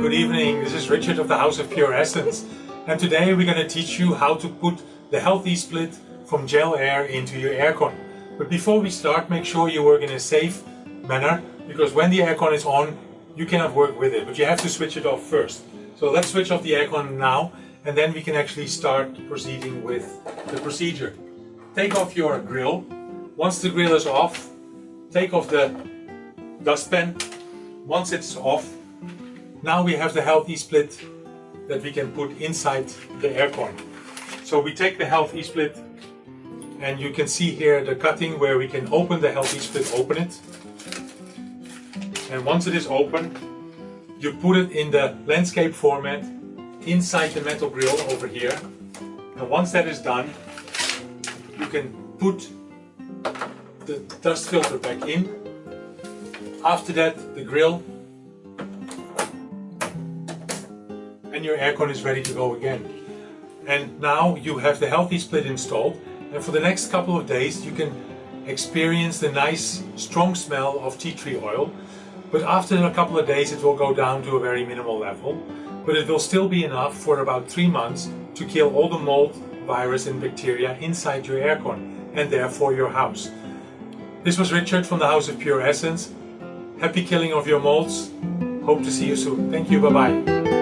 good evening. This is Richard of the House of Pure Essence, and today we're going to teach you how to put the Health-e Split from Gelair into your aircon. But before we start, make sure you work in a safe manner, because when the aircon is on, you cannot work with it, but you have to switch it off first. So let's switch off the aircon now, and then we can actually start proceeding with the procedure. Take off your grill. Once the grill is off, take off the dustpan. Once it's off, now we have the Health-e Split that we can put inside the aircon. So we take the Health-e Split, and you can see here the cutting where we can open the Health-e Split, open it. And once it is open, you put it in the landscape format inside the metal grill over here. And once that is done, you can put the dust filter back in. After that, the grill and your aircon is ready to go again. And now you have the Health-e Split installed, and for the next couple of days you can experience the nice strong smell of tea tree oil. But after a couple of days it will go down to a very minimal level, but it will still be enough for about 3 months to kill all the mold, virus and bacteria inside your aircon and therefore your house. This was Richard from the House of Pure Essence. Happy killing of your molds. Hope to see you soon. Thank you. Bye bye.